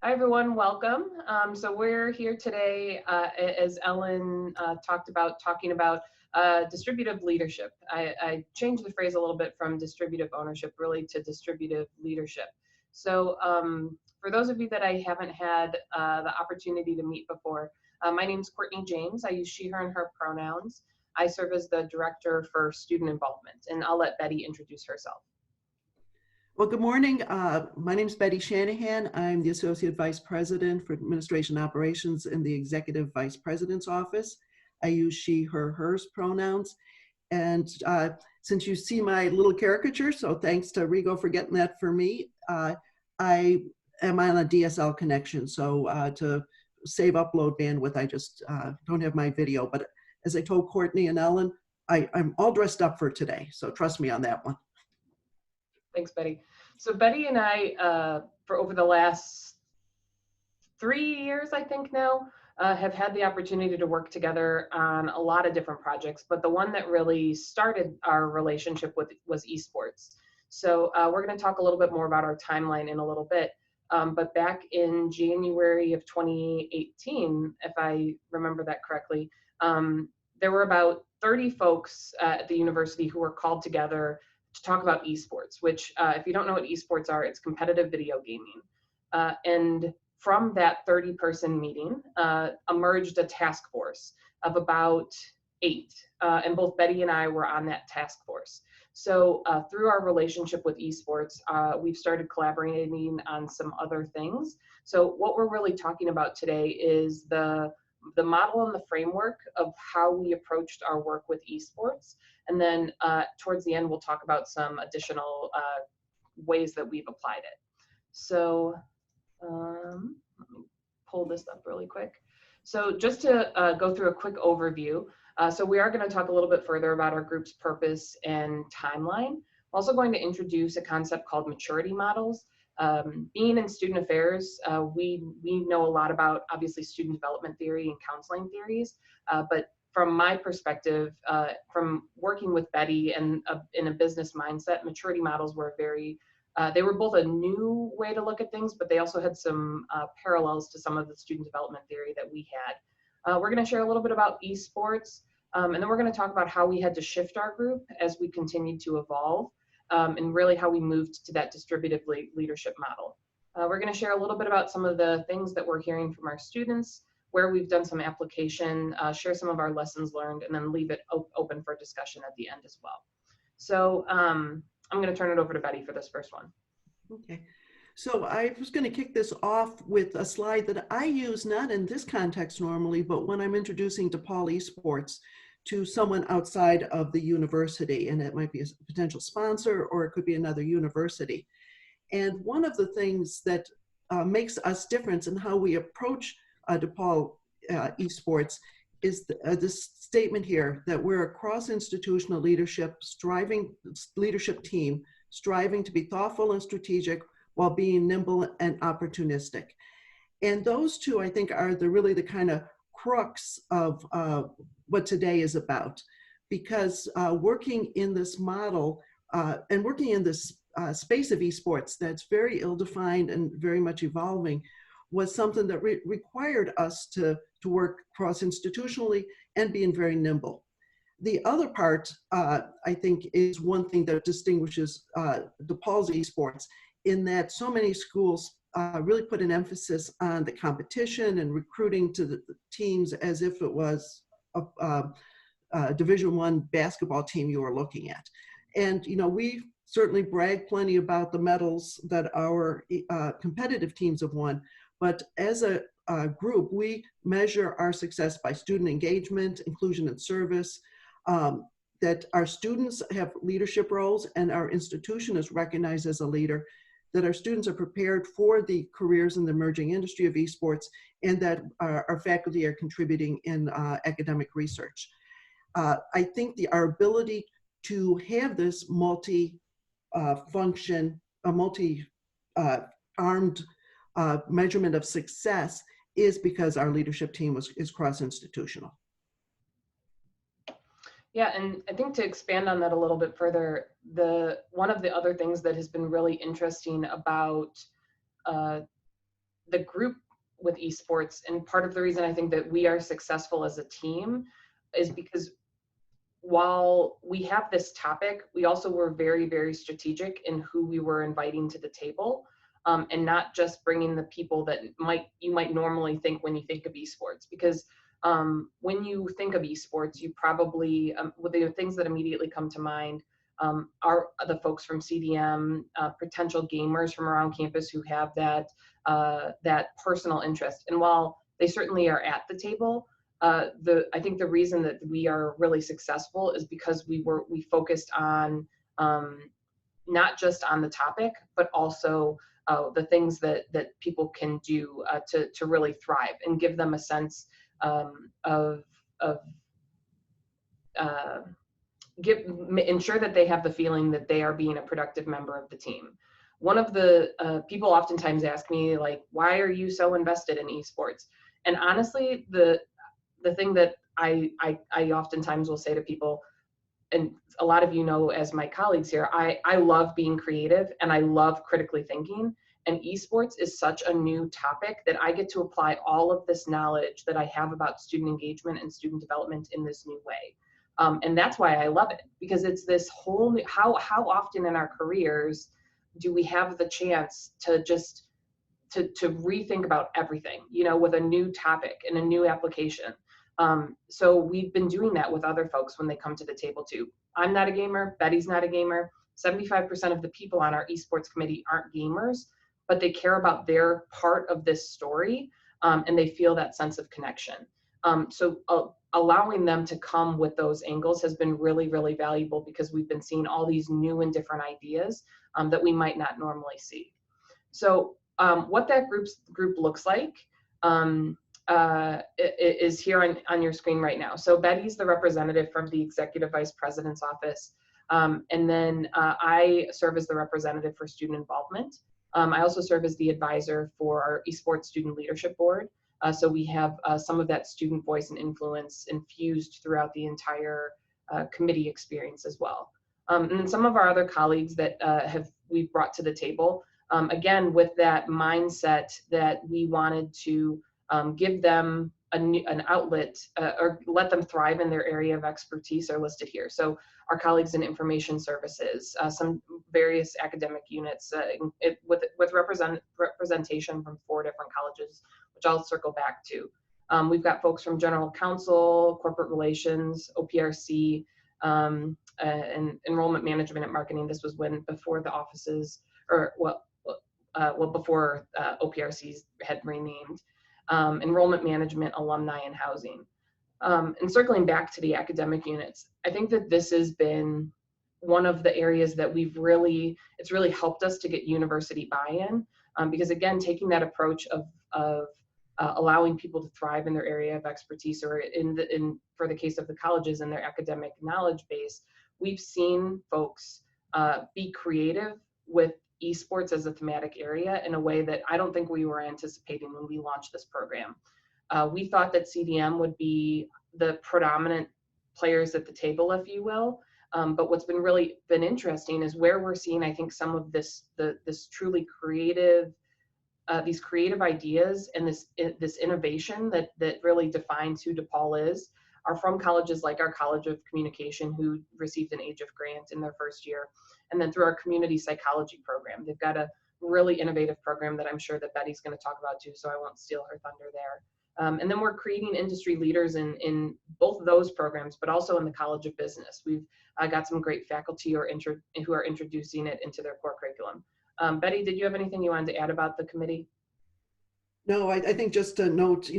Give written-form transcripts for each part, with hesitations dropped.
Hi everyone, welcome. So we're here today, as Ellen talking about distributive leadership. I changed the phrase a little bit from distributive ownership really to distributive leadership. So for those of you that I haven't had the opportunity to meet before, my name is Courtney James. I use she, her, and her pronouns. I serve as the director for student involvement, and I'll let Betty introduce herself. Well, good morning. My name is Betty Shanahan. I'm the Associate Vice President for Administration Operations in the Executive Vice President's Office. I use she, her, hers pronouns. And since you see my little caricature, so thanks to Rigo for getting that for me, I am on a DSL connection. So to save upload bandwidth, I just don't have my video. But as I told Courtney and Ellen, I'm all dressed up for today. So trust me on that one. Thanks, Betty. So Betty and I, for over the last 3 years, I think now, have had the opportunity to work together on a lot of different projects, but the one that really started our relationship was esports. So we're going to talk a little bit more about our timeline in a little bit. But back in January of 2018, if I remember that correctly, there were about 30 folks at the university who were called together to talk about esports, which if you don't know what esports are, it's competitive video gaming. And from that 30-person meeting emerged a task force of about 8. And both Betty and I were on that task force. So through our relationship with esports, we've started collaborating on some other things. So what we're really talking about today is the model and the framework of how we approached our work with esports. And then towards the end, we'll talk about some additional ways that we've applied it. So let me pull this up really quick. So just to go through a quick overview, so we are going to talk a little bit further about our group's purpose and timeline. I'm also going to introduce a concept called maturity models. Being in student affairs, we know a lot about obviously student development theory and counseling theories, but from my perspective, from working with Betty and in a business mindset, maturity models were they were both a new way to look at things, but they also had some parallels to some of the student development theory that we had. We're going to share a little bit about esports, and then we're going to talk about how we had to shift our group as we continued to evolve. And really how we moved to that distributive leadership model. We're going to share a little bit about some of the things that we're hearing from our students, where we've done some application, share some of our lessons learned, and then leave it open for discussion at the end as well. So I'm going to turn it over to Betty for this first one. Okay. So I was going to kick this off with a slide that I use not in this context normally, but when I'm introducing DePaul Esports to someone outside of the university, and it might be a potential sponsor or it could be another university. And one of the things that makes us different in how we approach DePaul Esports is this statement here that we're a cross-institutional leadership team striving to be thoughtful and strategic while being nimble and opportunistic. And those two, I think, are really the kind of crux of what today is about, because working in this model and working in this space of esports that's very ill-defined and very much evolving was something that required us to work cross-institutionally and being very nimble. The other part, I think, is one thing that distinguishes DePaul's esports in that so many schools really put an emphasis on the competition and recruiting to the teams as if it was a Division I basketball team you were looking at. And, you know, we certainly brag plenty about the medals that our competitive teams have won, but as a group, we measure our success by student engagement, inclusion and service, that our students have leadership roles and our institution is recognized as a leader, that our students are prepared for the careers in the emerging industry of esports, and that our faculty are contributing in academic research. I think our ability to have this multi-function, multi-armed measurement of success is because our leadership team is cross-institutional. Yeah, and I think to expand on that a little bit further, one of the other things that has been really interesting about the group with esports, and part of the reason I think that we are successful as a team is because while we have this topic, we also were very, very strategic in who we were inviting to the table, and not just bringing the people that you might normally think when you think of esports. Because when you think of esports, you probably, well, the things that immediately come to mind are the folks from CDM, potential gamers from around campus who have that personal interest. And while they certainly are at the table, I think the reason that we are really successful is because we focused on not just on the topic, but also the things that people can do to really thrive and give them a sense of uh, ensure that they have the feeling that they are being a productive member of the team. One of the people oftentimes ask me, like, why are you so invested in esports? And honestly, the thing that I oftentimes will say to people, and a lot of you know as my colleagues here, I love being creative and I love critically thinking. And esports is such a new topic that I get to apply all of this knowledge that I have about student engagement and student development in this new way. And that's why I love it, because it's this whole new, how often in our careers do we have the chance to just to rethink about everything, you know, with a new topic and a new application. So we've been doing that with other folks when they come to the table too. I'm not a gamer, Betty's not a gamer. 75% of the people on our esports committee aren't gamers, but they care about their part of this story, and they feel that sense of connection. So allowing them to come with those angles has been really, really valuable, because we've been seeing all these new and different ideas that we might not normally see. So what that group looks like is here on your screen right now. So Betty's the representative from the Executive Vice President's office. And then I serve as the representative for student involvement. I also serve as the advisor for our Esports Student Leadership Board. So we have some of that student voice and influence infused throughout the entire committee experience as well. And then some of our other colleagues that we've brought to the table, again, with that mindset that we wanted to give them an outlet or let them thrive in their area of expertise, are listed here. So our colleagues in information services, some various academic units with representation from 4 different colleges, which I'll circle back to. We've got folks from general counsel, corporate relations, OPRC, and enrollment management and marketing. This was before the offices, or before OPRCs had renamed. Enrollment management, alumni, and housing. And circling back to the academic units, I think that this has been one of the areas that it's really helped us to get university buy-in, because again, taking that approach of allowing people to thrive in their area of expertise, or for the case of the colleges, in their academic knowledge base, we've seen folks be creative with esports as a thematic area in a way that I don't think we were anticipating when we launched this program. We thought that CDM would be the predominant players at the table, if you will. But what's been interesting is where we're seeing, I think, some of this truly creative, these creative ideas and this innovation that really defines who DePaul is, are from colleges like our College of Communication, who received an Age of Grant in their first year, and then through our community psychology program. They've got a really innovative program that I'm sure that Betty's going to talk about too, so I won't steal her thunder there. And then we're creating industry leaders in both of those programs, but also in the College of Business. We've got some great faculty who are introducing it into their core curriculum. Betty, did you have anything you wanted to add about the committee? No, I think just to note,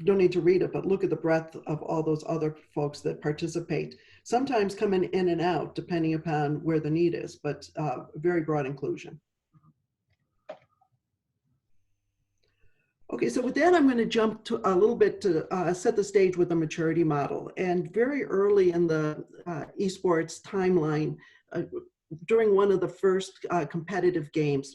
don't need to read it, but look at the breadth of all those other folks that participate, sometimes coming in and out depending upon where the need is, but very broad inclusion. Okay, so with that, I'm going to jump to a little bit to set the stage with the maturity model. And very early in the esports timeline, during one of the first competitive games,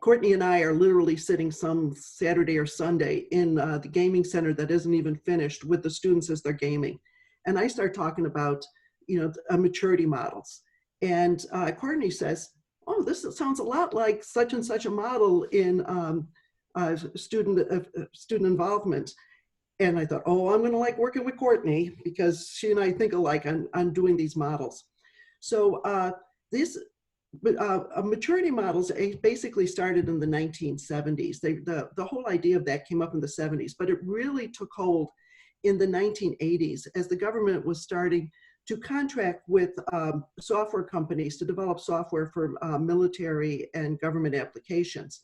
Courtney and I are literally sitting some Saturday or Sunday in the gaming center that isn't even finished with the students as they're gaming. And I start talking about, maturity models. And Courtney says, oh, this sounds a lot like such and such a model in student involvement. And I thought, oh, I'm going to like working with Courtney because she and I think alike on doing these models. So these maturity models basically started in the 1970s. The whole idea of that came up in the 70s, but it really took hold in the 1980s as the government was starting to contract with software companies to develop software for military and government applications.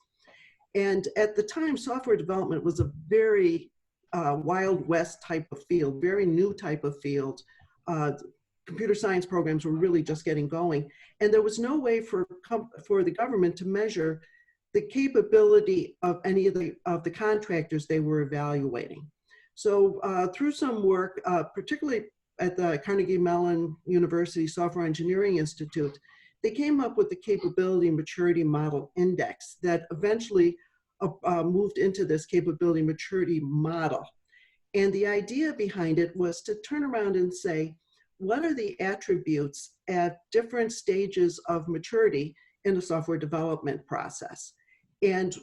And at the time, software development was a very Wild West type of field, very new type of field. Computer science programs were really just getting going. And there was no way for the government to measure the capability of any of the contractors they were evaluating. So through some work, particularly at the Carnegie Mellon University Software Engineering Institute, they came up with the Capability Maturity Model Index that eventually moved into this Capability Maturity Model. And the idea behind it was to turn around and say, what are the attributes at different stages of maturity in the software development process? And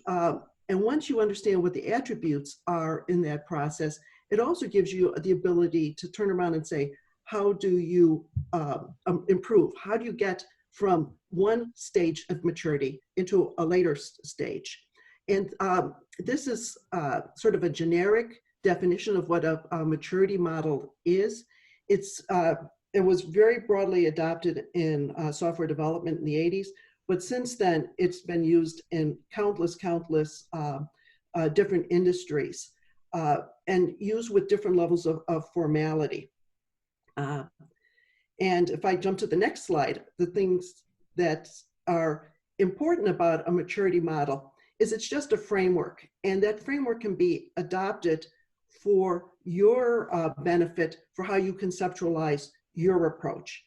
once you understand what the attributes are in that process, it also gives you the ability to turn around and say, how do you improve? How do you get from one stage of maturity into a later stage? And this is sort of a generic definition of what a maturity model is. It was very broadly adopted in software development in the 80s, but since then it's been used in countless different industries and used with different levels of formality. And if I jump to the next slide, the things that are important about a maturity model is it's just a framework, and that framework can be adopted for your benefit for how you conceptualize your approach.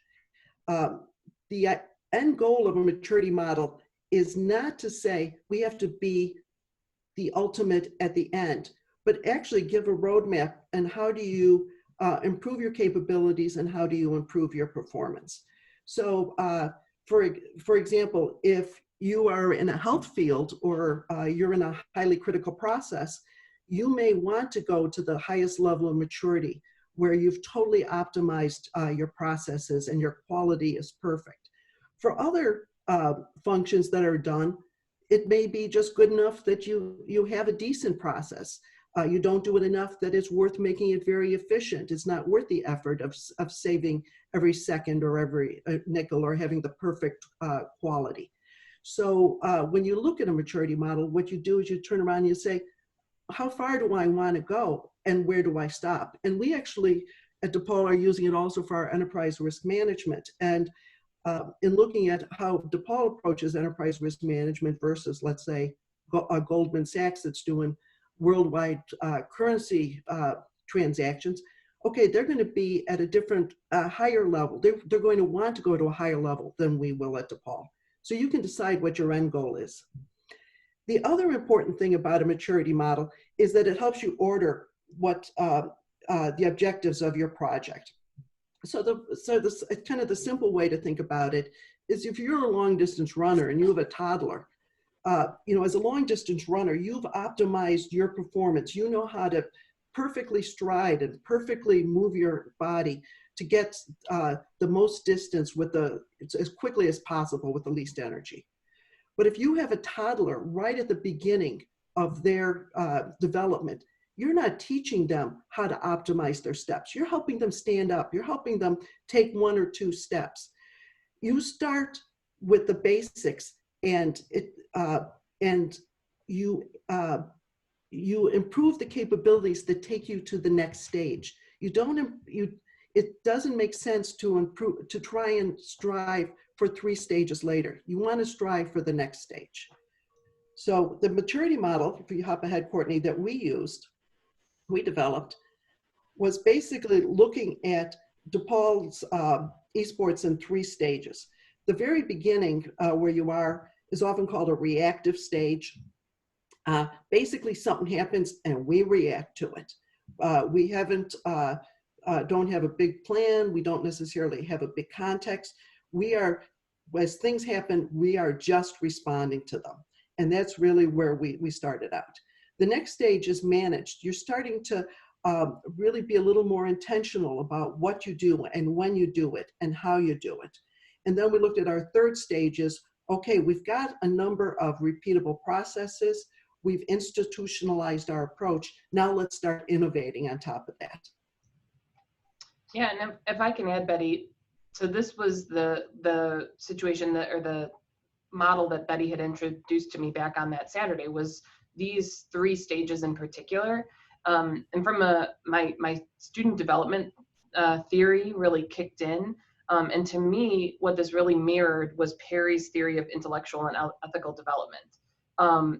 The end goal of a maturity model is not to say we have to be the ultimate at the end, but actually give a roadmap and how do you improve your capabilities and how do you improve your performance. So for example, if you are in a health field or you're in a highly critical process, you may want to go to the highest level of maturity where you've totally optimized your processes and your quality is perfect. For other functions that are done, it may be just good enough that you have a decent process. You don't do it enough that it's worth making it very efficient. It's not worth the effort of saving every second or every nickel or having the perfect quality. So when you look at a maturity model, what you do is you turn around and you say, how far do I want to go and where do I stop? And we actually at DePaul are using it also for our enterprise risk management. And in looking at how DePaul approaches enterprise risk management versus, let's say, Goldman Sachs that's doing worldwide currency transactions, okay, they're going to be at a different, higher level. They're going to want to go to a higher level than we will at DePaul. So you can decide what your end goal is. The other important thing about a maturity model is that it helps you order what the objectives of your project. So this kind of the simple way to think about it is if you're a long distance runner and you have a toddler, as a long distance runner, you've optimized your performance. You know how to perfectly stride and perfectly move your body to get the most distance with as quickly as possible with the least energy. But if you have a toddler right at the beginning of their development, you're not teaching them how to optimize their steps. You're helping them stand up. You're helping them take one or two steps. You start with the basics, and you improve the capabilities that take you to the next stage. It doesn't make sense to try and strive for 3 stages later. You want to strive for the next stage. So the maturity model, if you hop ahead, Courtney, that we developed, was basically looking at DePaul's esports in 3 stages. The very beginning, where you are, is often called a reactive stage. Basically, something happens and we react to it. We don't have a big plan. We don't necessarily have a big context. We are as things happen, we are just responding to them. And that's really where we started out. The next stage is managed. You're starting to really be a little more intentional about what you do and when you do it and how you do it. And then we looked at our third stage is, okay, we've got a number of repeatable processes. We've institutionalized our approach. Now let's start innovating on top of that. Yeah, and if I can add, Betty, so this was the situation that, or the model that Betty had introduced to me back on that Saturday, was these 3 stages in particular. And from my student development theory really kicked in. And to me, what this really mirrored was Perry's theory of intellectual and ethical development.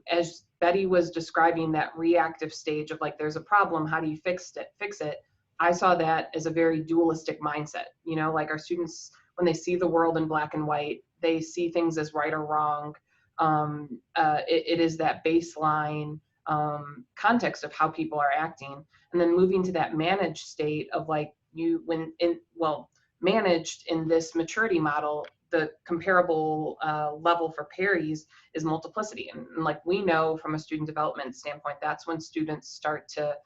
As Betty was describing that reactive stage of like, there's a problem, how do you fix it? I saw that as a very dualistic mindset. You know, like our students, when they see the world in black and white, they see things as right or wrong. It is that baseline context of how people are acting, and then moving to that managed state of like managed in this maturity model. The comparable level for Perry's is multiplicity, and like we know from a student development standpoint, that's when students start to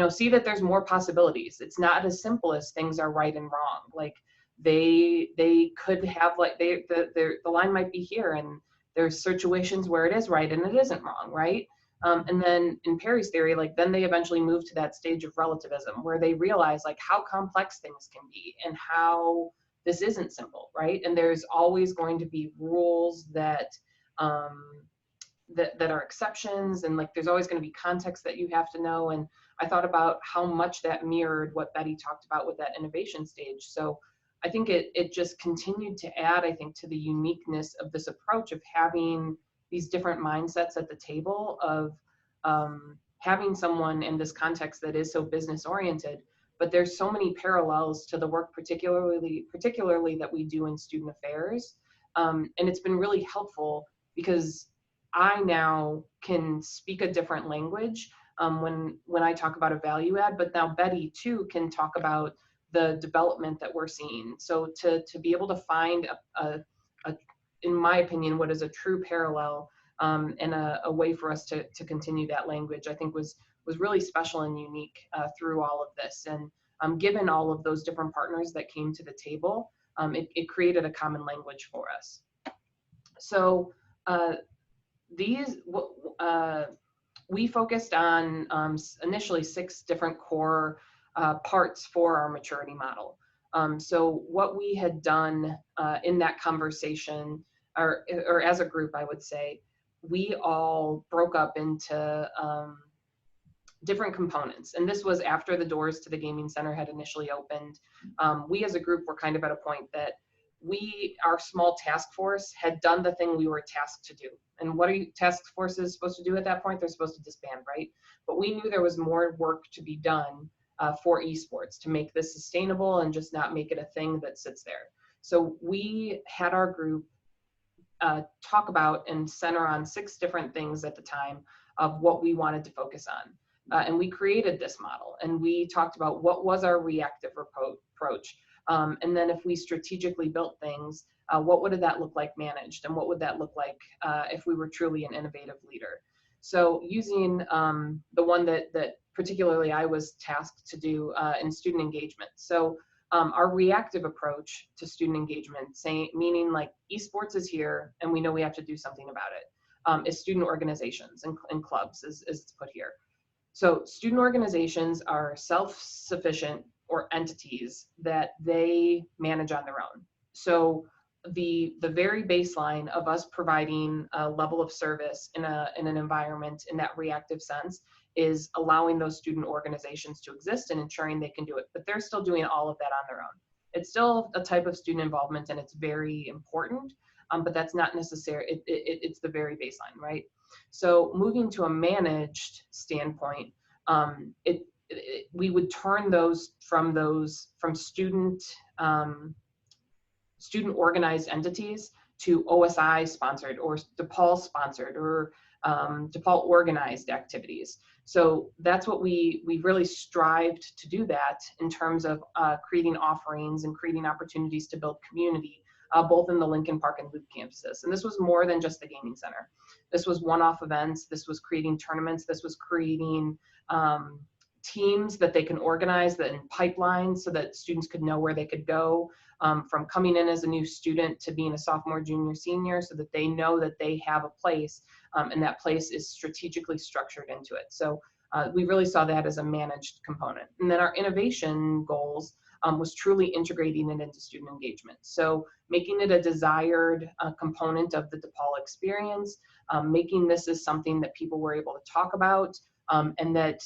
see that there's more possibilities. It's not as simple as things are right and wrong. Like they could have like the line might be here, and there's situations where it is right and it isn't wrong, right? And then in Perry's theory, like then they eventually move to that stage of relativism where they realize like how complex things can be and how this isn't simple, right? And there's always going to be rules that are exceptions, and like there's always going to be context that you have to know. And I thought about how much that mirrored what Betty talked about with that innovation stage. So I think it just continued to add, I think, to the uniqueness of this approach of having these different mindsets at the table, of having someone in this context that is so business oriented, but there's so many parallels to the work particularly that we do in student affairs. And it's been really helpful because I now can speak a different language when I talk about a value add, but now Betty too can talk about the development that we're seeing. So to be able to find a in my opinion, what is a true parallel and a way for us to continue that language, I think was really special and unique through all of this. And given all of those different partners that came to the table, it created a common language for us. So we focused on initially 6 different core parts for our maturity model. So what we had done in that conversation, or as a group, I would say, we all broke up into different components. And this was after the doors to the gaming center had initially opened. We as a group were kind of at a point that our small task force had done the thing we were tasked to do. And what are task forces supposed to do at that point? They're supposed to disband, right? But we knew there was more work to be done for esports to make this sustainable and just not make it a thing that sits there. So we had our group talk about and center on 6 different things at the time of what we wanted to focus on. And we created this model, and we talked about what was our reactive approach. And then if we strategically built things, what would that look like managed? And what would that look like if we were truly an innovative leader? So using the one that particularly I was tasked to do in student engagement. So our reactive approach to student engagement, meaning like esports is here and we know we have to do something about it, is student organizations and clubs is it's put here. So student organizations are self-sufficient or entities that they manage on their own. So the very baseline of us providing a level of service in an environment in that reactive sense is allowing those student organizations to exist and ensuring they can do it, but they're still doing all of that on their own. It's still a type of student involvement and it's very important, but that's not necessary. It's the very baseline, right? So moving to a managed standpoint, we would turn those from student organized entities to OSI sponsored or DePaul sponsored or DePaul organized activities. So that's what we really strived to do, that in terms of creating offerings and creating opportunities to build community both in the Lincoln Park and Loop campuses. And this was more than just the gaming center. This was one-off events. This was creating tournaments. This was creating teams that they can organize that in pipelines so that students could know where they could go, from coming in as a new student to being a sophomore, junior, senior, so that they know that they have a place, and that place is strategically structured into it. So we really saw that as a managed component. And then our innovation goals was truly integrating it into student engagement. So making it a desired component of the DePaul experience, making this as something that people were able to talk about, and that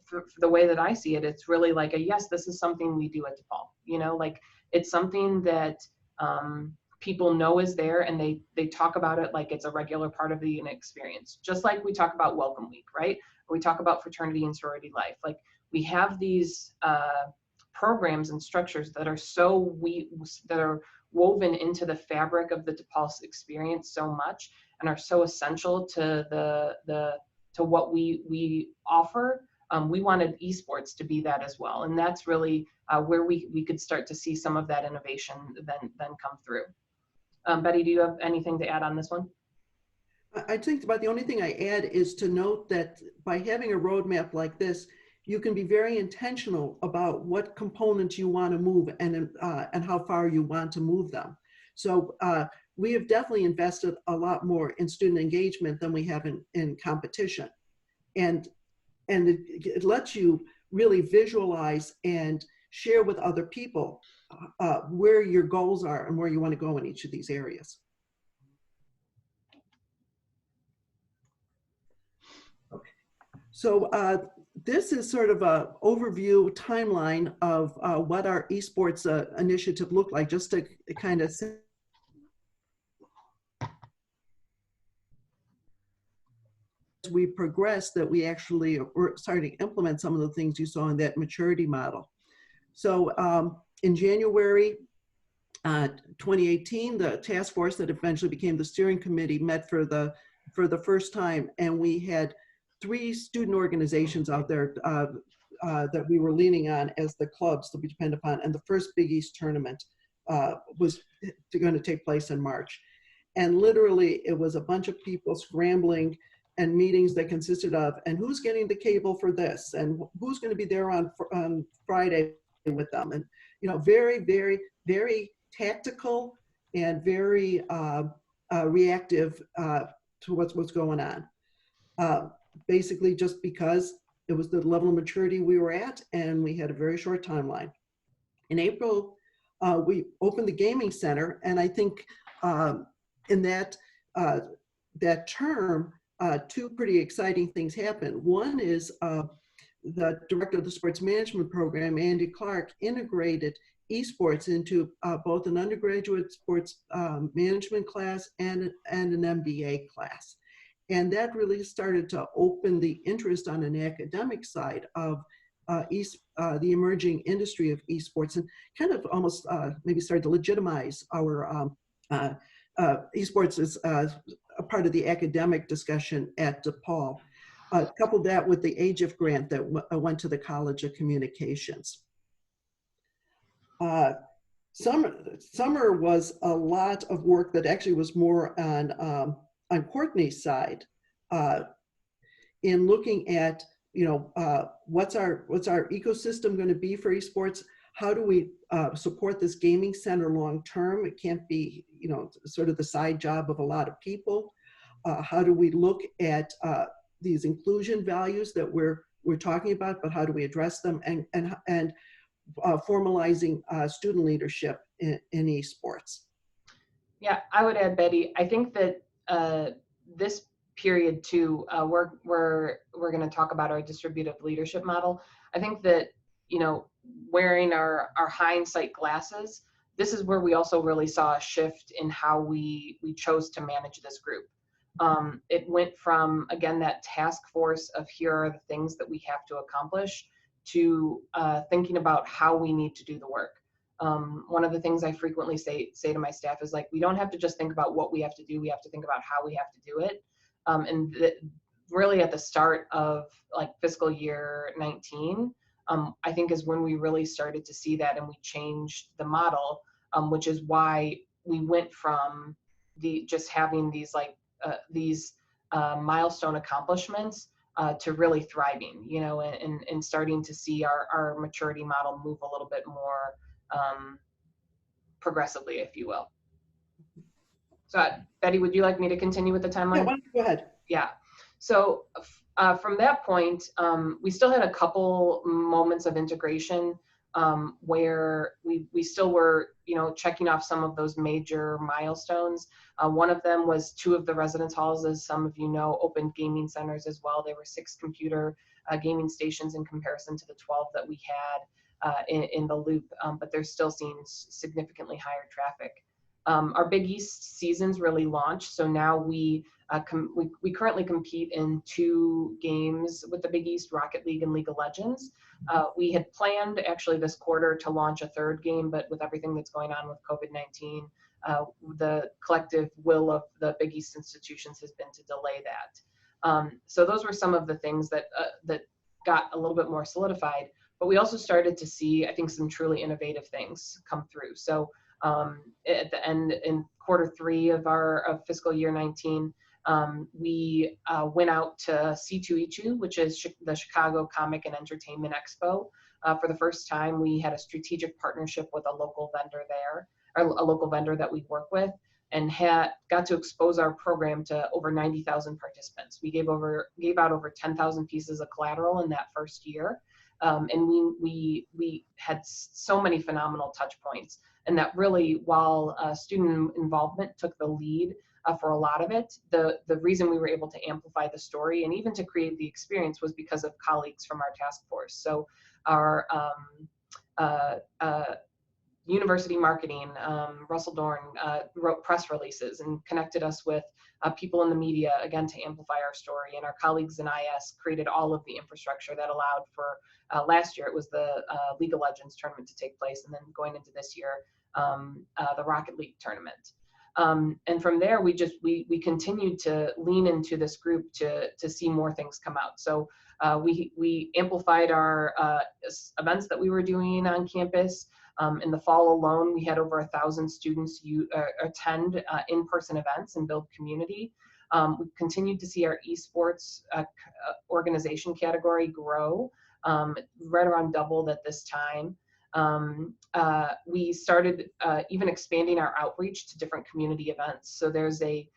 for the way that I see it, it's really like a, yes, this is something we do at DePaul. You know, like it's something that people know is there, and they talk about it like it's a regular part of the unit experience. Just like we talk about Welcome Week, right? Or we talk about fraternity and sorority life. Like we have these programs and structures that are that are woven into the fabric of the DePaul experience so much, and are so essential to to what we offer. We wanted esports to be that as well, and that's really where we could start to see some of that innovation then come through. Betty, do you have anything to add on this one? I think about the only thing I add is to note that by having a roadmap like this, you can be very intentional about what components you want to move and how far you want to move them. So we have definitely invested a lot more in student engagement than we have in competition. And it lets you really visualize and share with other people where your goals are and where you want to go in each of these areas. Okay. So this is sort of an overview timeline of what our esports initiative looked like, just to kind of see. As we progressed, that we actually were starting to implement some of the things you saw in that maturity model. So in January 2018, the task force that eventually became the steering committee met for the first time, and we had 3 student organizations out there that we were leaning on as the clubs that we depend upon. And the first Big East tournament was going to take place in March. And literally, it was a bunch of people scrambling, and meetings that consisted of, and who's getting the cable for this, and who's going to be there on Friday with them, and very, very, very tactical and very reactive to what's going on. Basically, just because it was the level of maturity we were at, and we had a very short timeline. In April, we opened the gaming center, and I think in that term, 2 pretty exciting things happened. One is the director of the sports management program, Andy Clark, integrated esports into both an undergraduate sports management class and an MBA class. And that really started to open the interest on an academic side of the emerging industry of esports, and kind of almost maybe started to legitimize our esports as a part of the academic discussion at DePaul. Coupled that with the AGIF grant that went to the College of Communications. Summer was a lot of work that actually was more on Courtney's side in looking at what's our ecosystem going to be for esports. How do we support this gaming center long term? It can't be sort of the side job of a lot of people. How do we look at these inclusion values that we're talking about, but how do we address them, and formalizing student leadership in esports? Yeah, I would add, Betty, I think that this period too, we're going to talk about our distributive leadership model. I think that wearing our hindsight glasses, this is where we also really saw a shift in how we chose to manage this group. It went from, again, that task force of here are the things that we have to accomplish, to thinking about how we need to do the work. One of the things I frequently say to my staff is, like, we don't have to just think about what we have to do, we have to think about how we have to do it. And really at the start of like fiscal year 19, I think is when we really started to see that, and we changed the model which is why we went from just having these milestone accomplishments to really thriving, and starting to see our maturity model move a little bit more progressively, if you will. So Betty, would you like me to continue with the timeline? Yeah, why don't you go ahead? Yeah. So from that point, we still had a couple moments of integration where we still were, checking off some of those major milestones. One of them was 2 of the residence halls, as some of you know, opened gaming centers as well. There were 6 computer gaming stations in comparison to the 12 that we had in the loop, but they're still seeing significantly higher traffic. Our Big East seasons really launched, so now we currently compete in 2 games with the Big East, Rocket League and League of Legends. We had planned actually this quarter to launch a 3rd game, but with everything that's going on with COVID-19, the collective will of the Big East institutions has been to delay that. So those were some of the things that got a little bit more solidified, but we also started to see, I think, some truly innovative things come through. So at the end, in Q3 of fiscal year 19, we went out to C2E2, which is the Chicago Comic and Entertainment Expo. For the first time, we had a strategic partnership with a local vendor there, or a local vendor that we work with, and got to expose our program to over 90,000 participants. We gave out over 10,000 pieces of collateral in that first year, and we had so many phenomenal touch points. And that really, while student involvement took the lead for a lot of it, the reason we were able to amplify the story and even to create the experience was because of colleagues from our task force. So our university marketing, Russell Dorn, wrote press releases and connected us with people in the media, again, to amplify our story. And our colleagues in IS created all of the infrastructure that allowed for, last year it was the League of Legends tournament to take place, and then going into this year, the Rocket League tournament. And from there, we continued to lean into this group to see more things come out. So we amplified our events that we were doing on campus. In the fall alone, we had over 1,000 students attend in-person events and build community. We continued to see our esports organization category grow, right around doubled at this time. We started even expanding our outreach to different community events. So there's a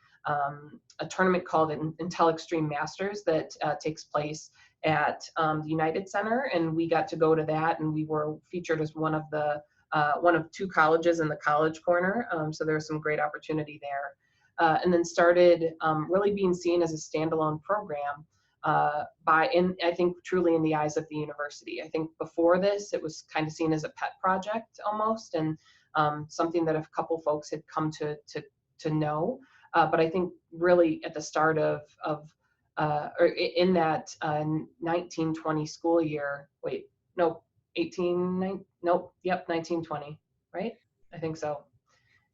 tournament called Intel Extreme Masters that takes place at the United Center, and we got to go to that, and we were featured as one of 2 colleges in the College Corner. So there was some great opportunity there, and then started really being seen as a standalone program I think truly in the eyes of the university. I think before this, it was kind of seen as a pet project almost, and something that a couple folks had come to know. But I think really at the start or in that 1920 school year, 1920, right? I think so.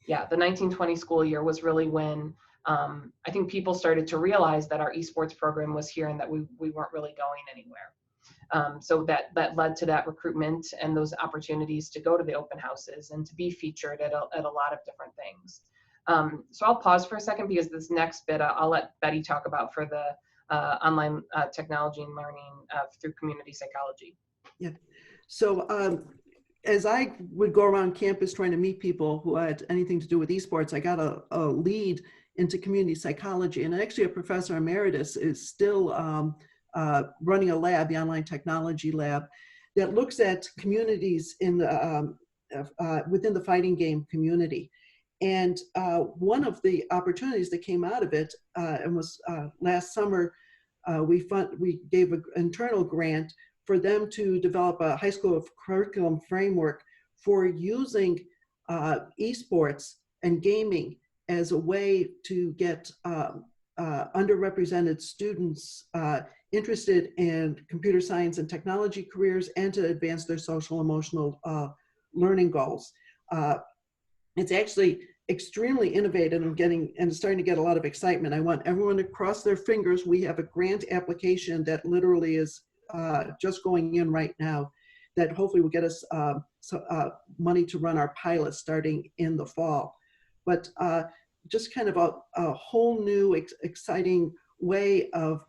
Yeah, the 1920 school year was really when I think people started to realize that our esports program was here and that we weren't really going anywhere. So that led to that recruitment and those opportunities to go to the open houses and to be featured at a lot of different things. So I'll pause for a second because this next bit I'll let Betty talk about for the online technology and learning through community psychology. Yeah. So as I would go around campus trying to meet people who had anything to do with esports, I got a lead into community psychology. And actually a professor emeritus is still running a lab, the online technology lab, that looks at communities in the, within the fighting game community. And one of the opportunities that came out of it, and was last summer, we gave an internal grant for them to develop a high school curriculum framework for using esports and gaming as a way to get underrepresented students interested in computer science and technology careers and to advance their social emotional learning goals. It's actually extremely innovative and starting to get a lot of excitement. I want everyone to cross their fingers. We have a grant application that literally is just going in right now. that hopefully will get us money to run our pilot starting in the fall. But just kind of a whole new exciting way of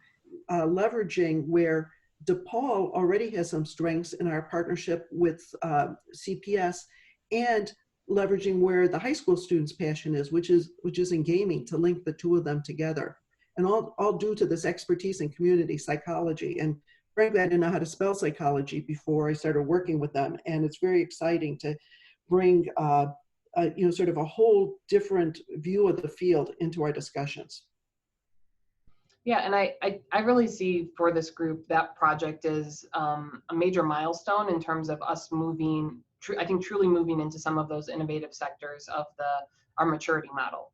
leveraging where DePaul already has some strengths in our partnership with CPS, and leveraging where the high school students' passion is, which is in gaming, to link the two of them together. And all due to this expertise in community psychology. And frankly, I didn't know how to spell psychology before I started working with them. And it's very exciting to bring sort of a whole different view of the field into our discussions. Yeah, and I really see for this group that project is a major milestone in terms of us moving, I think truly moving into some of those innovative sectors of our maturity model.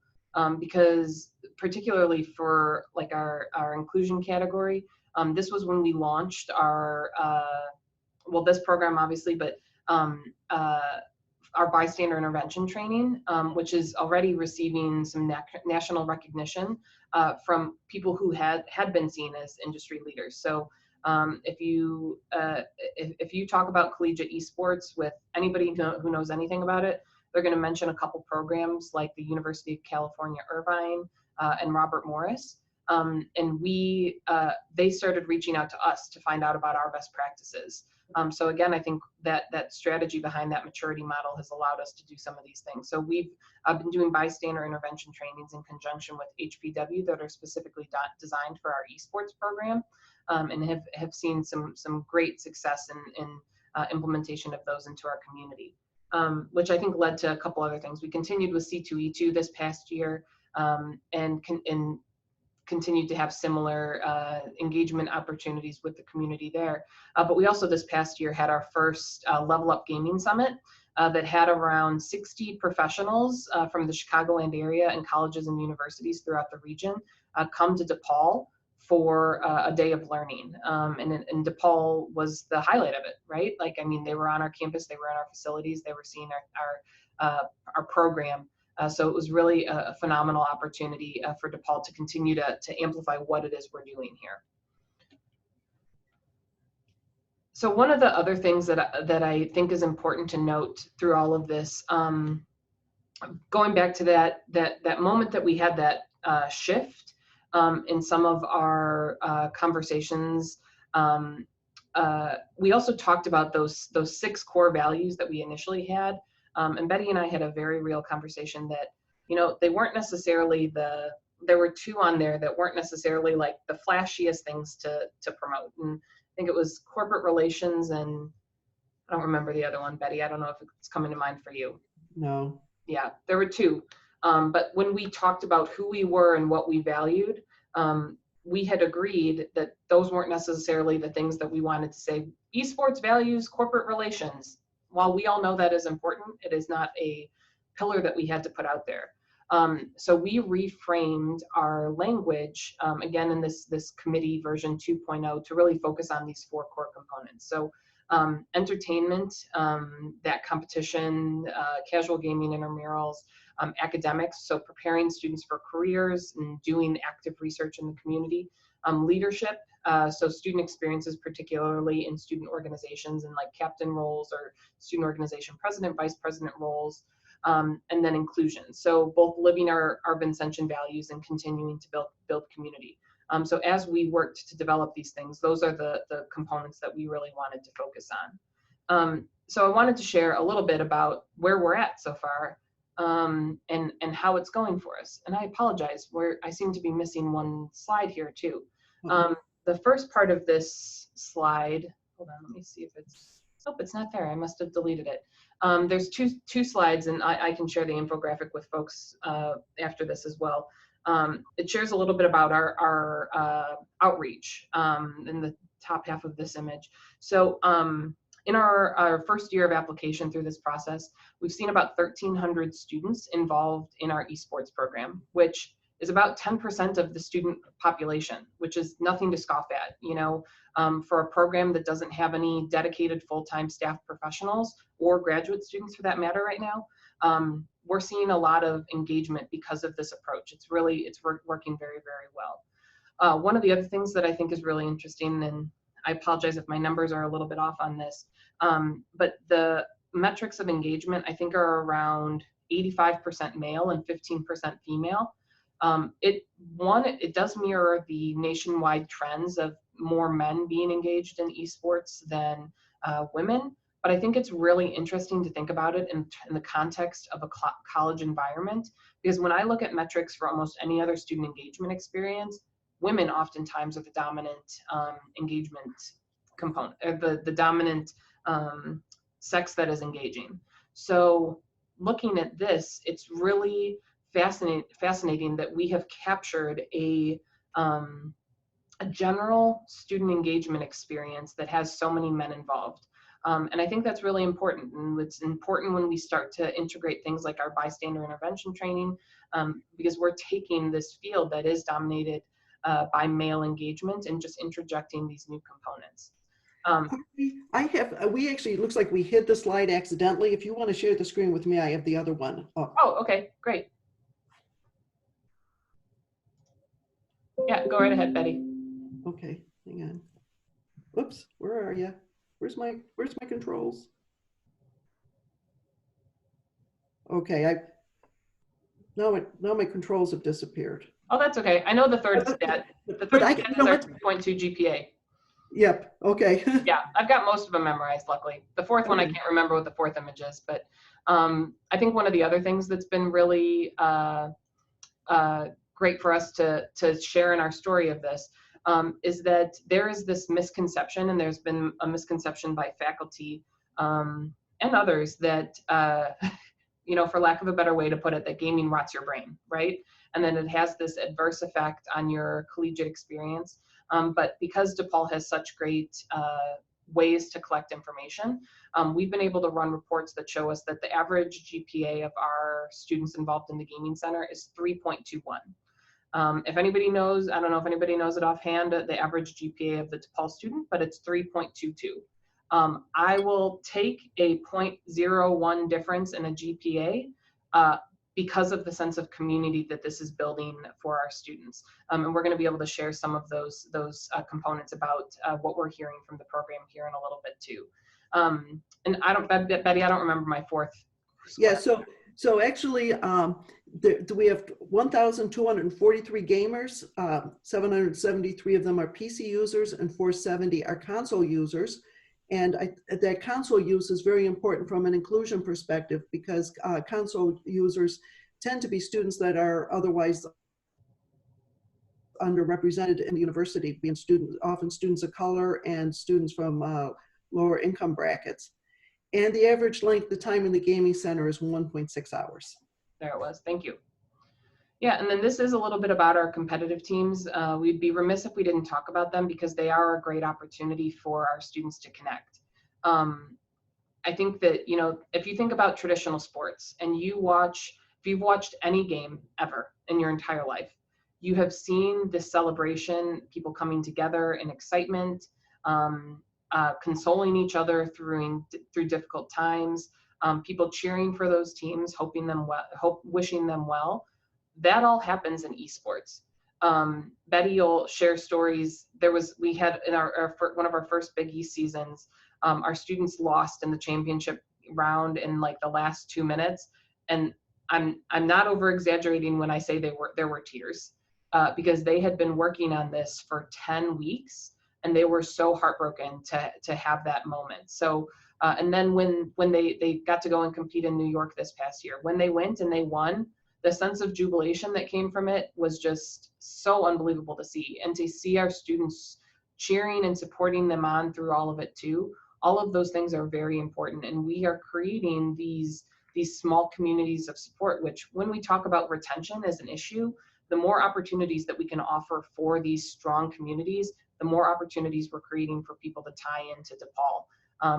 Because particularly for like our inclusion category, this was when we launched our, this program obviously, but our bystander intervention training, which is already receiving some national recognition from people who had been seen as industry leaders. So if you talk about collegiate esports with anybody who knows anything about it, they're going to mention a couple programs like the University of California, Irvine, and Robert Morris. And they started reaching out to us to find out about our best practices. So again, I think that strategy behind that maturity model has allowed us to do some of these things. So we've been doing bystander intervention trainings in conjunction with HPW that are specifically designed for our esports program, and have seen some great success in implementation of those into our community, which I think led to a couple other things. We continued with C2E2 this past year, and continued to have similar engagement opportunities with the community there. But we also this past year had our first Level Up Gaming Summit that had around 60 professionals from the Chicagoland area and colleges and universities throughout the region come to DePaul for a day of learning. And DePaul was the highlight of it, right? Like, I mean, they were on our campus, they were in our facilities, they were seeing our program. So it was really a phenomenal opportunity for DePaul to continue to amplify what it is we're doing here. So one of the other things that I think is important to note through all of this, going back to that moment that we had that shift in some of our conversations, we also talked about those 6 core values that we initially had. And Betty and I had a very real conversation that, they weren't necessarily there were 2 on there that weren't necessarily like the flashiest things to promote. And I think it was corporate relations, and I don't remember the other one, Betty. I don't know if it's coming to mind for you. No. Yeah, there were 2. But when we talked about who we were and what we valued, we had agreed that those weren't necessarily the things that we wanted to say. Esports values corporate relations. While we all know that is important, it is not a pillar that we had to put out there. So we reframed our language, again, in this committee version 2.0 to really focus on these 4 core components. So entertainment, that competition, casual gaming intramurals, academics, so preparing students for careers and doing active research in the community, leadership, so student experiences, particularly in student organizations and like captain roles or student organization president, vice president roles, and then inclusion. So both living our Vincentian values and continuing to build community. So as we worked to develop these things, those are the components that we really wanted to focus on. So I wanted to share a little bit about where we're at so far, and how it's going for us. And I apologize, I seem to be missing one slide here too. The first part of this slide, hold on, let me see if it's not there. I must have deleted it. There's two slides, and I can share the infographic with folks after this as well. It shares a little bit about our outreach in the top half of this image. So in our first year of application through this process, we've seen about 1,300 students involved in our esports program, which is about 10% of the student population, which is nothing to scoff at. For a program that doesn't have any dedicated full-time staff professionals or graduate students for that matter right now, we're seeing a lot of engagement because of this approach. It's working very, very well. One of the other things that I think is really interesting, and I apologize if my numbers are a little bit off on this, but the metrics of engagement, I think, are around 85% male and 15% female. It does mirror the nationwide trends of more men being engaged in esports than women. But I think it's really interesting to think about it in the context of a college environment, because when I look at metrics for almost any other student engagement experience, women oftentimes are the dominant engagement component, the dominant sex that is engaging. So looking at this, it's really fascinating that we have captured a general student engagement experience that has so many men involved. And I think that's really important. And it's important when we start to integrate things like our bystander intervention training, because we're taking this field that is dominated by male engagement and just interjecting these new components. We actually, it looks like we hid the slide accidentally. If you want to share the screen with me, I have the other one up. Oh, okay, great. Yeah, go right ahead, Betty. Okay, hang on. Oops, where are you? Where's my controls? Okay, now my controls have disappeared. Oh, that's okay. I know the third stat. The third stat is our 3.2 GPA. Yep, okay. Yeah, I've got most of them memorized, luckily. The fourth one, I can't remember what the fourth image is, but I think one of the other things that's been really great for us to share in our story of this is that there is this misconception, and there's been a misconception by faculty and others that, you know, for lack of a better way to put it, that gaming rots your brain, right? And then it has this adverse effect on your collegiate experience. But because DePaul has such great ways to collect information, we've been able to run reports that show us that the average GPA of our students involved in the gaming center is 3.21. If anybody knows, I don't know if anybody knows it offhand, the average GPA of the DePaul student, but it's 3.22. I will take a 0.01 difference in a GPA because of the sense of community that this is building for our students. And we're going to be able to share some of those components about what we're hearing from the program here in a little bit too. And Betty, I don't remember my fourth. Yeah, so actually we have 1,243 gamers, 773 of them are PC users and 470 are console users. And that console use is very important from an inclusion perspective, because console users tend to be students that are otherwise underrepresented in the university, being often students of color and students from lower income brackets. And the average length of time in the gaming center is 1.6 hours. There it was, thank you. Yeah, and then this is a little bit about our competitive teams. We'd be remiss if we didn't talk about them, because they are a great opportunity for our students to connect. I think that, you know, if you think about traditional sports and if you've watched any game ever in your entire life, you have seen this celebration, people coming together in excitement, consoling each other through difficult times, people cheering for those teams, wishing them well. That all happens in esports. Betty will share stories. We had in one of our first Big East seasons, our students lost in the championship round in like the last 2 minutes, and I'm not over exaggerating when I say there were tears, because they had been working on this for 10 weeks, and they were so heartbroken to have that moment. So and then when they got to go and compete in New York this past year, when they went and they won, the sense of jubilation that came from it was just so unbelievable to see. And to see our students cheering and supporting them on through all of it too, all of those things are very important. And we are creating these small communities of support, which when we talk about retention as an issue, the more opportunities that we can offer for these strong communities, the more opportunities we're creating for people to tie into DePaul.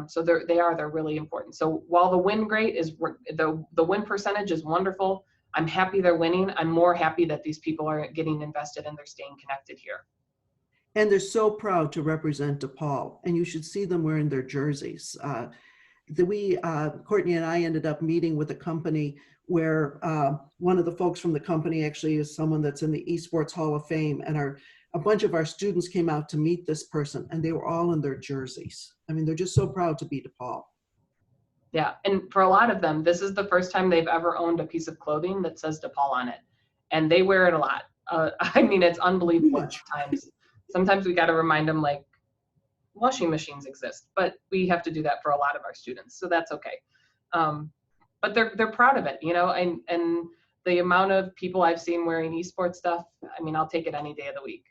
So they're really important. So while the win win percentage is wonderful, I'm happy they're winning. I'm more happy that these people are getting invested and they're staying connected here. And they're so proud to represent DePaul, and you should see them wearing their jerseys. Courtney and I ended up meeting with a company where one of the folks from the company actually is someone that's in the Esports Hall of Fame, and a bunch of our students came out to meet this person, and they were all in their jerseys. I mean, they're just so proud to be DePaul. Yeah, and for a lot of them, this is the first time they've ever owned a piece of clothing that says DePaul on it, and they wear it a lot. I mean, it's unbelievable sometimes. Sometimes we got to remind them, like, washing machines exist, but we have to do that for a lot of our students, so that's okay. But they're proud of it, you know, and the amount of people I've seen wearing esports stuff, I mean, I'll take it any day of the week.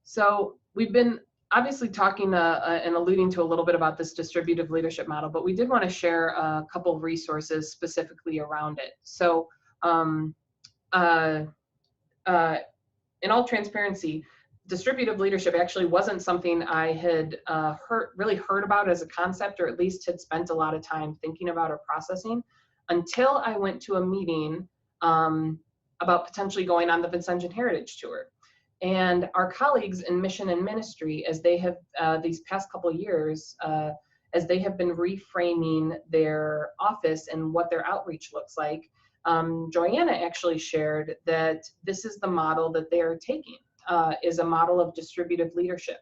So we've been obviously talking and alluding to a little bit about this distributive leadership model, but we did want to share a couple of resources specifically around it. So in all transparency, distributive leadership actually wasn't something I had really heard about as a concept, or at least had spent a lot of time thinking about or processing, until I went to a meeting about potentially going on the Vincentian Heritage Tour. And our colleagues in mission and ministry, as they have these past couple of years, as they have been reframing their office and what their outreach looks like, Joanna actually shared that this is the model that they are taking, is a model of distributive leadership.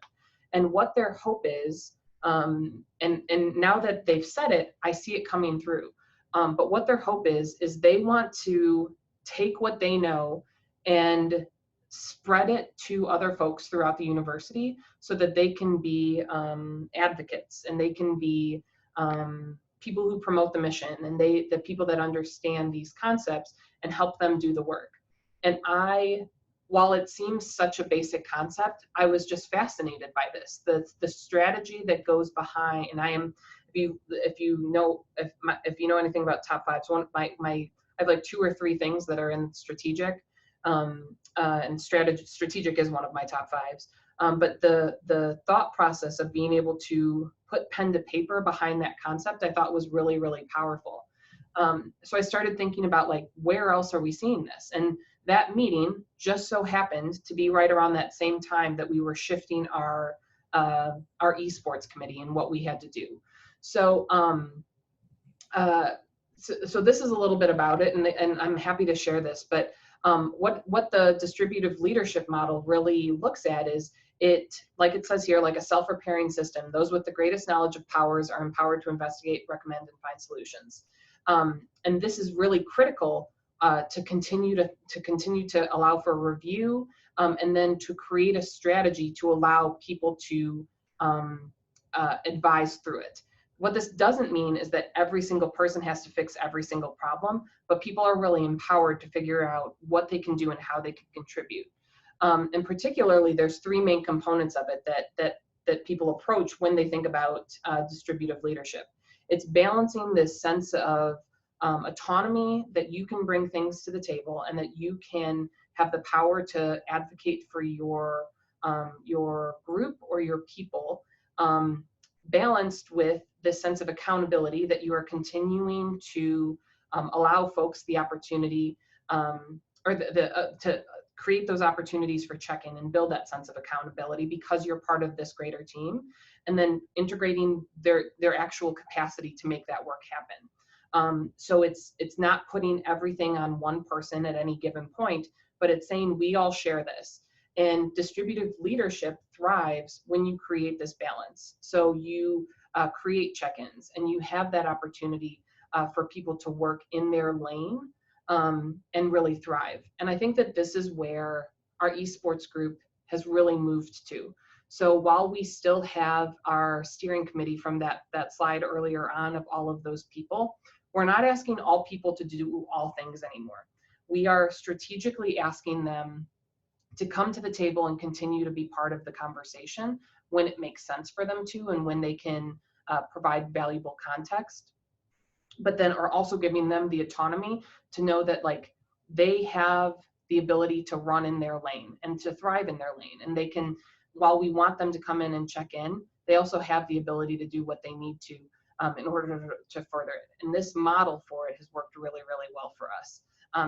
And what their hope is, and now that they've said it, I see it coming through. But what their hope is they want to take what they know and spread it to other folks throughout the university so that they can be advocates, and they can be people who promote the mission, and the people that understand these concepts and help them do the work. And while it seems such a basic concept, I was just fascinated by this, the strategy that goes behind. And I am, if you know anything about top fives, I have like 2 or 3 things that are in strategic, and strategic is one of my top 5s. But the thought process of being able to put pen to paper behind that concept, I thought was really, really powerful. So I started thinking about, like, where else are we seeing this? And that meeting just so happened to be right around that same time that we were shifting our esports committee and what we had to do. So so this is a little bit about it, and I'm happy to share this. But what the distributive leadership model really looks at is, like it says here, like a self-repairing system. Those with the greatest knowledge of powers are empowered to investigate, recommend, and find solutions. And this is really critical to continue to allow for review, and then to create a strategy to allow people to advise through it. What this doesn't mean is that every single person has to fix every single problem, but people are really empowered to figure out what they can do and how they can contribute. And particularly, there's 3 main components of it that people approach when they think about distributive leadership. It's balancing this sense of autonomy, that you can bring things to the table and that you can have the power to advocate for your group or your people, balanced with this sense of accountability, that you are continuing to allow folks the opportunity, or to create those opportunities for check-in and build that sense of accountability because you're part of this greater team, and then integrating their actual capacity to make that work happen. So it's not putting everything on one person at any given point, but it's saying we all share this. And distributive leadership thrives when you create this balance. So you create check-ins, and you have that opportunity for people to work in their lane and really thrive. And I think that this is where our esports group has really moved to. So while we still have our steering committee from that slide earlier on of all of those people, we're not asking all people to do all things anymore. We are strategically asking them to come to the table and continue to be part of the conversation when it makes sense for them to, and when they can provide valuable context, but then are also giving them the autonomy to know that, like, they have the ability to run in their lane and to thrive in their lane. And they can, while we want them to come in and check in, they also have the ability to do what they need to in order to further it. And this model for it has worked really, really well for us,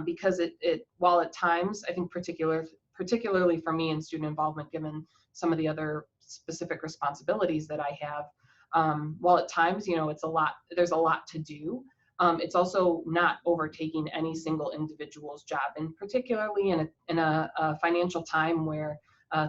because it while at times, I think particularly for me in student involvement, given some of the other specific responsibilities that I have, while at times, you know, there's a lot to do, it's also not overtaking any single individual's job. And particularly in a financial time where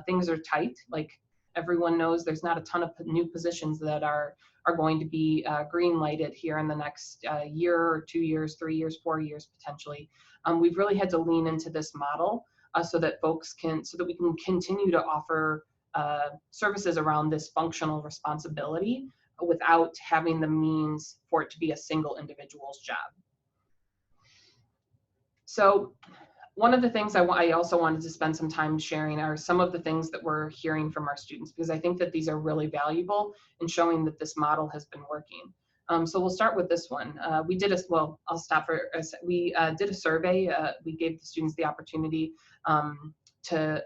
things are tight. Like everyone knows, there's not a ton of new positions that are going to be green lighted here in the next year or 2 years, 3 years, 4 years potentially. We've really had to lean into this model so that we can continue to offer services around this functional responsibility without having the means for it to be a single individual's job. So one of the things I also wanted to spend some time sharing are some of the things that we're hearing from our students, because I think that these are really valuable in showing that this model has been working. So we'll start with this one. We did I'll stop for a sec. We did a survey. We gave the students the opportunity to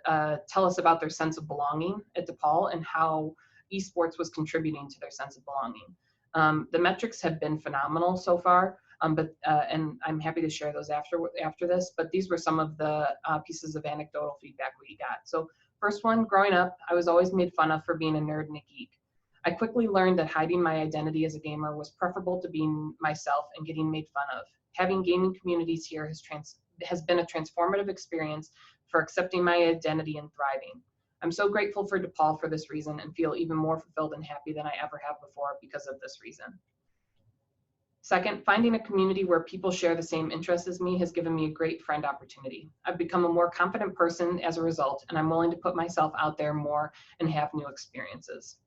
tell us about their sense of belonging at DePaul and how esports was contributing to their sense of belonging. The metrics have been phenomenal so far. And I'm happy to share those after this, but these were some of the pieces of anecdotal feedback we got. So first one, growing up, I was always made fun of for being a nerd and a geek. I quickly learned that hiding my identity as a gamer was preferable to being myself and getting made fun of. Having gaming communities here has been a transformative experience for accepting my identity and thriving. I'm so grateful for DePaul for this reason and feel even more fulfilled and happy than I ever have before because of this reason. Second, finding a community where people share the same interests as me has given me a great friend opportunity. I've become a more confident person as a result, and I'm willing to put myself out there more and have new experiences.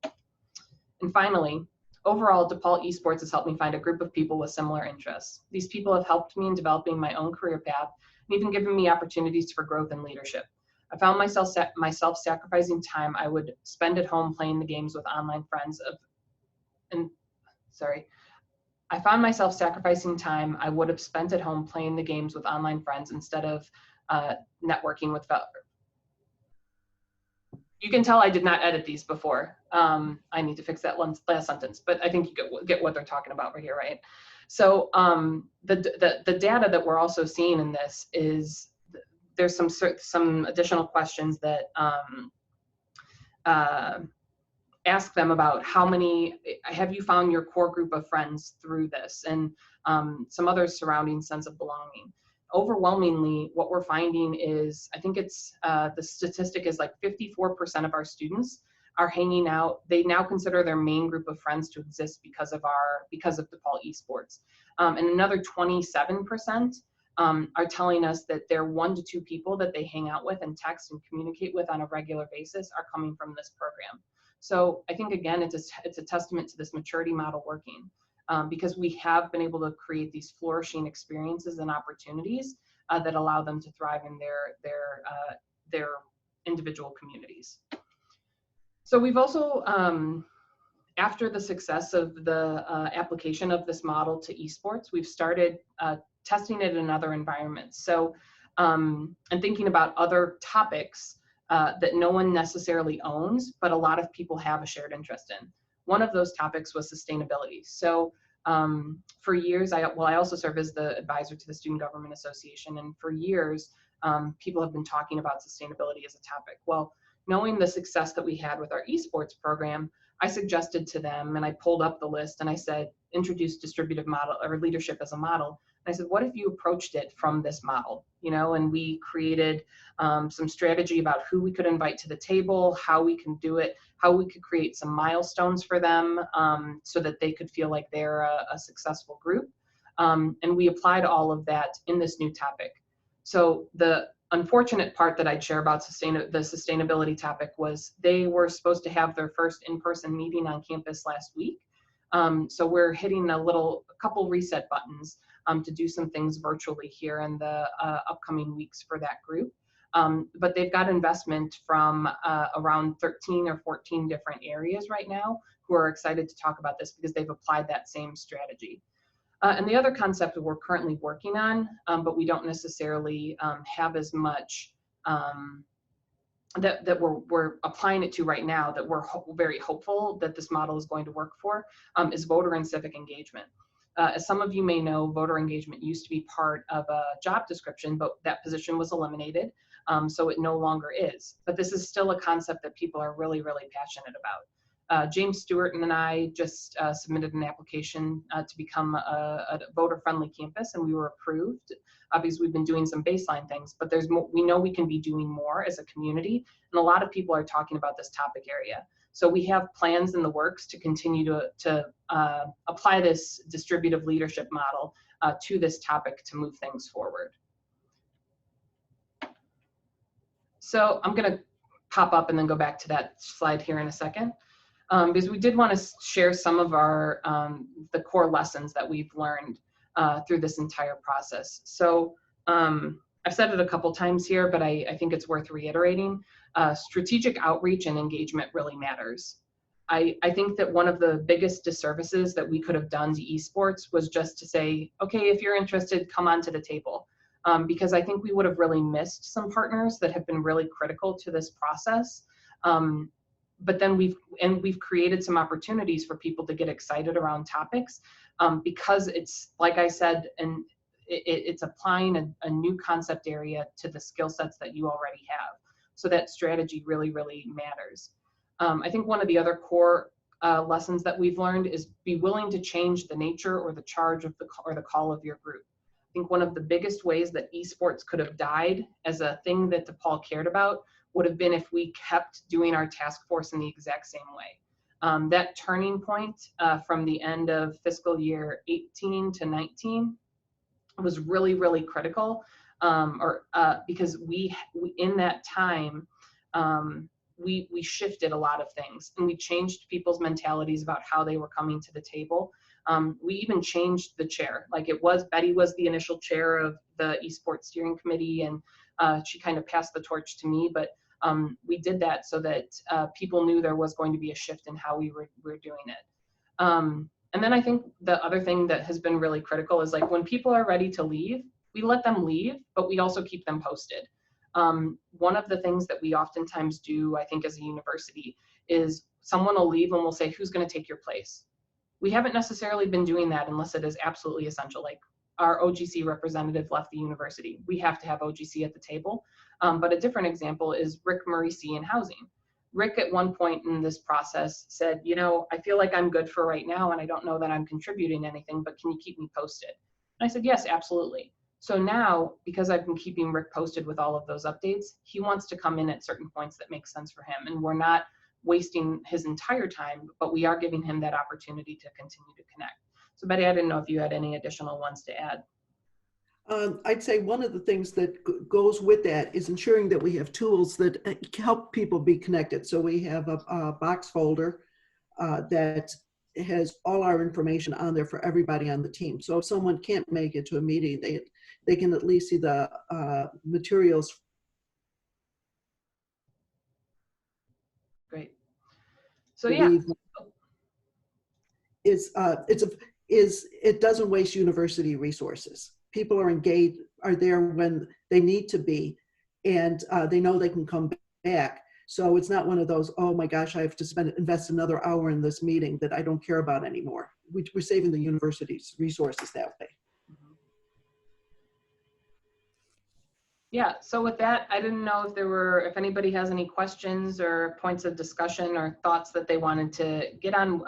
And finally, overall, DePaul Esports has helped me find a group of people with similar interests. These people have helped me in developing my own career path and even given me opportunities for growth and leadership. I found myself sacrificing time I would spend at home playing the games with online friends I found myself sacrificing time I would have spent at home playing the games with online friends instead of networking with fellow. You can tell I did not edit these before. I need to fix that last sentence, but I think you get what they're talking about right here, right? So the data that we're also seeing in this is there's some additional questions that ask them about how many have you found your core group of friends through this, and some other surrounding sense of belonging. Overwhelmingly, what we're finding is, I think it's the statistic is like 54% of our students are hanging out. They now consider their main group of friends to exist because of DePaul Esports, and another 27% are telling us that their 1 to 2 people that they hang out with and text and communicate with on a regular basis are coming from this program. So I think, again, it's a testament to this maturity model working, because we have been able to create these flourishing experiences and opportunities that allow them to thrive in their individual communities. So we've also, after the success of the application of this model to esports, we've started testing it in other environments. So, and thinking about other topics that no one necessarily owns, but a lot of people have a shared interest in. One of those topics was sustainability. So for years, I also serve as the advisor to the Student Government Association, and for years, people have been talking about sustainability as a topic. Well, knowing the success that we had with our esports program, I suggested to them, and I pulled up the list, and I said, introduce distributive model or leadership as a model. And I said, what if you approached it from this model? And we created some strategy about who we could invite to the table, how we can do it, how we could create some milestones for them so that they could feel like they're a successful group. And we applied all of that in this new topic. So the unfortunate part that I'd share about the sustainability topic was they were supposed to have their first in-person meeting on campus last week. So we're hitting a couple reset buttons to do some things virtually here in the upcoming weeks for that group. But they've got investment from around 13 or 14 different areas right now who are excited to talk about this because they've applied that same strategy. And the other concept that we're currently working on, but we don't necessarily have as much that we're applying it to right now, that we're very hopeful that this model is going to work for, is voter and civic engagement. As some of you may know, voter engagement used to be part of a job description, but that position was eliminated, so it no longer is. But this is still a concept that people are really, really passionate about. James Stewart and I just submitted an application to become a voter-friendly campus, and we were approved. Obviously, we've been doing some baseline things, but there's more, we know we can be doing more as a community, and a lot of people are talking about this topic area. So we have plans in the works to continue to apply this distributive leadership model to this topic to move things forward. So I'm going to pop up and then go back to that slide here in a second, because we did want to share some of our the core lessons that we've learned through this entire process. So I've said it a couple times here, but I think it's worth reiterating. Strategic outreach and engagement really matters. I think that one of the biggest disservices that we could have done to esports was just to say, okay, if you're interested, come onto the table. Because I think we would have really missed some partners that have been really critical to this process. But then we've created some opportunities for people to get excited around topics because it's, like I said, and it's applying a new concept area to the skill sets that you already have. So that strategy really, really matters. I think one of the other core lessons that we've learned is be willing to change the nature or the charge of the call of your group. I think one of the biggest ways that esports could have died as a thing that DePaul cared about would have been if we kept doing our task force in the exact same way. That turning point from the end of fiscal year 18 to 19 was really, really critical, because we in that time, we shifted a lot of things, and we changed people's mentalities about how they were coming to the table. We even changed the chair. Like Betty was the initial chair of the esports steering committee, and she kind of passed the torch to me, but we did that so that people knew there was going to be a shift in how we were doing it. And then I think the other thing that has been really critical is, like, when people are ready to leave, we let them leave, but we also keep them posted. One of the things that we oftentimes do, I think, as a university, is someone will leave and we'll say, who's going to take your place? We haven't necessarily been doing that unless it is absolutely essential. Like, our OGC representative left the university. We have to have OGC at the table. But a different example is Rick Marisi in housing. Rick, at one point in this process, said, you know, I feel like I'm good for right now, and I don't know that I'm contributing anything, but can you keep me posted? And I said, yes, absolutely. So now, because I've been keeping Rick posted with all of those updates, he wants to come in at certain points that make sense for him. And we're not wasting his entire time, but we are giving him that opportunity to continue to connect. So Betty, I didn't know if you had any additional ones to add. I'd say one of the things that goes with that is ensuring that we have tools that help people be connected. So we have a box folder that has all our information on there for everybody on the team. So if someone can't make it to a meeting, they can at least see the materials. Great. So yeah, it doesn't waste university resources. People are engaged, are there when they need to be, and they know they can come back. So it's not one of those, oh my gosh, I have to invest another hour in this meeting that I don't care about anymore. We're saving the university's resources that way. Yeah, so with that, I didn't know if anybody has any questions or points of discussion or thoughts that they wanted to get on.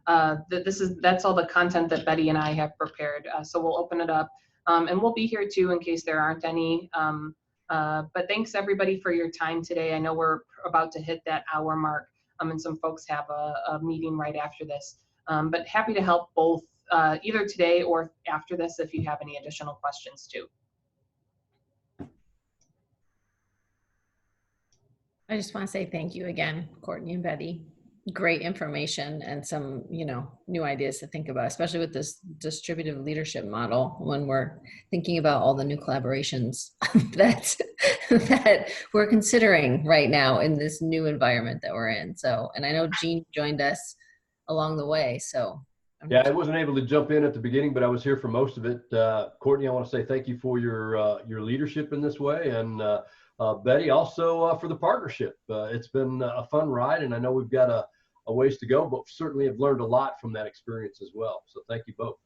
That's all the content that Betty and I have prepared. So we'll open it up, and we'll be here too in case there aren't any. But thanks everybody for your time today. I know we're about to hit that hour mark, and some folks have a meeting right after this. But happy to help both either today or after this if you have any additional questions too. I just want to say thank you again, Courtney and Betty. Great information and some, new ideas to think about, especially with this distributive leadership model when we're thinking about all the new collaborations that we're considering right now in this new environment that we're in. So, and I know Jean joined us along the way. So yeah, I wasn't able to jump in at the beginning, but I was here for most of it. Courtney, I want to say thank you for your leadership in this way, and Betty also for the partnership. It's been a fun ride, and I know we've got a ways to go, but certainly have learned a lot from that experience as well. So thank you both.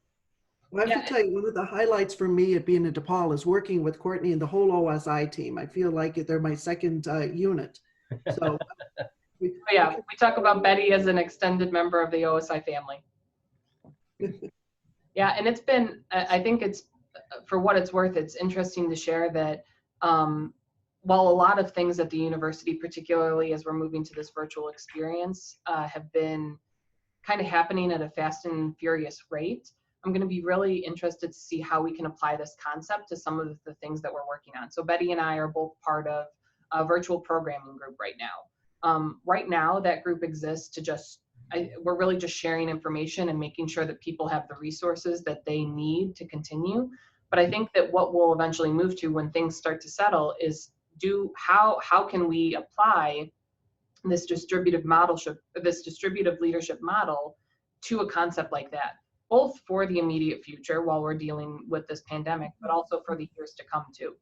Well, I have to tell you, one of the highlights for me at being at DePaul is working with Courtney and the whole OSI team. I feel like they're my second unit. So. Yeah, yeah, we talk about Betty as an extended member of the OSI family. Yeah, and it's been, I think it's, for what it's worth, it's interesting to share that while a lot of things at the university, particularly as we're moving to this virtual experience, have been kind of happening at a fast and furious rate, I'm going to be really interested to see how we can apply this concept to some of the things that we're working on. So Betty and I are both part of a virtual programming group right now. Right now, that group exists to just, we're really just sharing information and making sure that people have the resources that they need to continue. But I think that what we'll eventually move to when things start to settle is how can we apply this distributive leadership model to a concept like that, both for the immediate future while we're dealing with this pandemic, but also for the years to come too.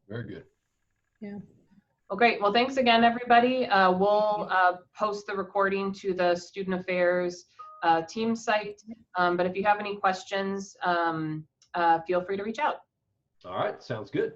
Very good. Yeah. Well, great. Well, thanks again, everybody. We'll post the recording to the Student Affairs team site. But if you have any questions, feel free to reach out. All right. Sounds good.